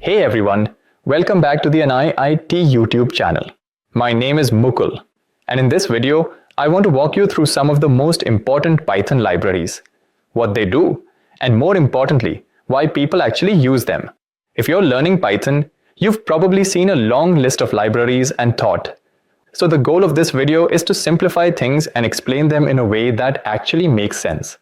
Hey everyone, welcome back to the NIIT YouTube channel. My name is Mukul, and in this video, I want to walk you through some of the most important Python libraries, what they do, and more importantly, why people actually use them. If you're learning Python, you've probably seen a long list of libraries and thought. So the goal of this video is to simplify things and explain them in a way that actually makes sense.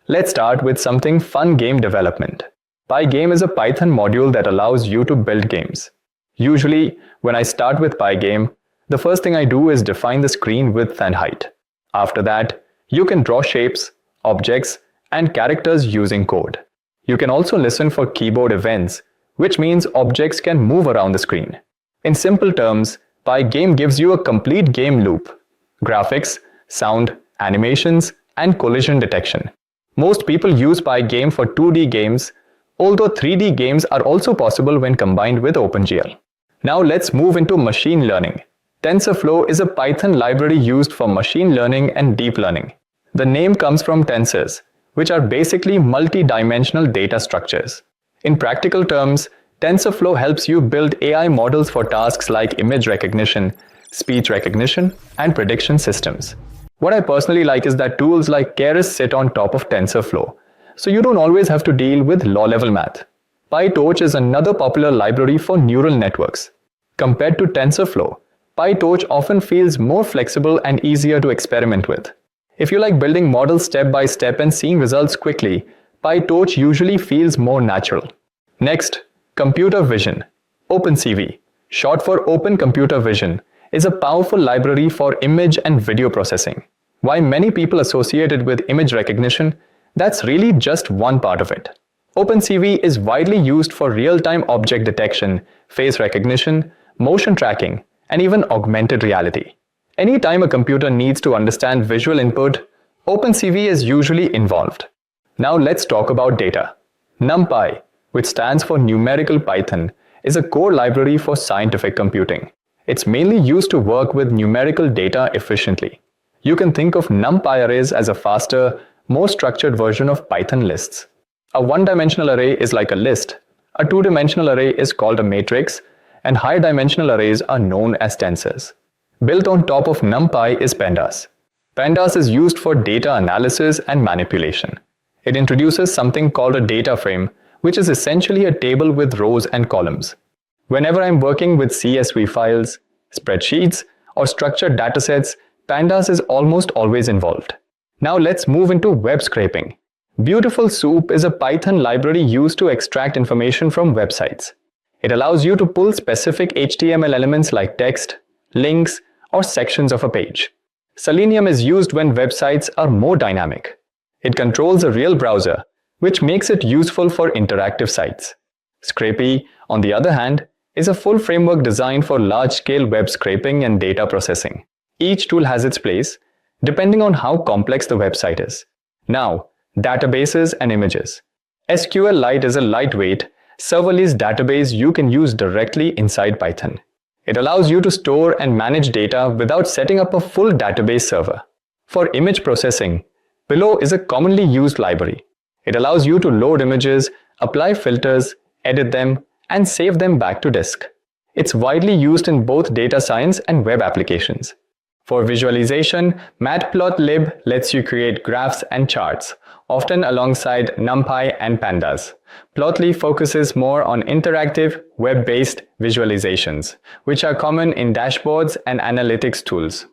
Let's start with something fun: game development. Pygame is a Python module that allows you to build games. Usually, when I start with Pygame, the first thing I do is define the screen width and height. After that, you can draw shapes, objects, and characters using code. You can also listen for keyboard events, which means objects can move around the screen. In simple terms, Pygame gives you a complete game loop: graphics, sound, animations, and collision detection. Most people use Pygame for 2D games, although 3D games are also possible when combined with OpenGL. Now let's move into machine learning. TensorFlow is a Python library used for machine learning and deep learning. The name comes from tensors, which are basically multi-dimensional data structures. In practical terms, TensorFlow helps you build AI models for tasks like image recognition, speech recognition, and prediction systems. What I personally like is that tools like Keras sit on top of TensorFlow, so you don't always have to deal with low-level math. PyTorch is another popular library for neural networks. Compared to TensorFlow, PyTorch often feels more flexible and easier to experiment with. If you like building models step by step and seeing results quickly, PyTorch usually feels more natural. Next, computer vision. OpenCV, short for Open Computer Vision, is a powerful library for image and video processing. While many people associate it with image recognition, that's really just one part of it. OpenCV is widely used for real-time object detection, face recognition, motion tracking, and even augmented reality. Anytime a computer needs to understand visual input, OpenCV is usually involved. Now let's talk about data. NumPy, which stands for Numerical Python, is a core library for scientific computing. It's mainly used to work with numerical data efficiently. You can think of NumPy arrays as a faster, more structured version of Python lists. A one-dimensional array is like a list, a two-dimensional array is called a matrix, and higher-dimensional arrays are known as tensors. Built on top of NumPy is Pandas. Pandas is used for data analysis and manipulation. It introduces something called a DataFrame, which is essentially a table with rows and columns. Whenever I'm working with CSV files, spreadsheets, or structured datasets, Pandas is almost always involved. Now let's move into web scraping. BeautifulSoup is a Python library used to extract information from websites. It allows you to pull specific HTML elements like text, links, or sections of a page. Selenium is used when websites are more dynamic. It controls a real browser, which makes it useful for interactive sites. Scrapy, on the other hand, is a full framework designed for large-scale web scraping and data processing. Each tool has its place, depending on how complex the website is. Now, databases and images. SQLite is a lightweight, serverless database you can use directly inside Python. It allows you to store and manage data without setting up a full database server. For image processing, Pillow is a commonly used library. It allows you to load images, apply filters, edit them, and save them back to disk. It's widely used in both data science and web applications. For visualization, Matplotlib lets you create graphs and charts, often alongside NumPy and Pandas. Plotly focuses more on interactive, web-based visualizations, which are common in dashboards and analytics tools.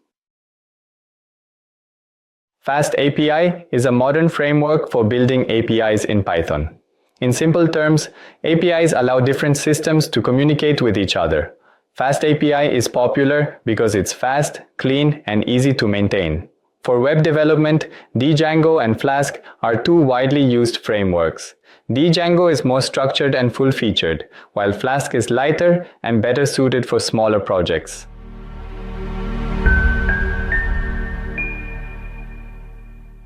FastAPI is a modern framework for building APIs in Python. In simple terms, APIs allow different systems to communicate with each other. FastAPI is popular because it's fast, clean, and easy to maintain. For web development, Django and Flask are two widely used frameworks. Django is more structured and full-featured, while Flask is lighter and better suited for smaller projects.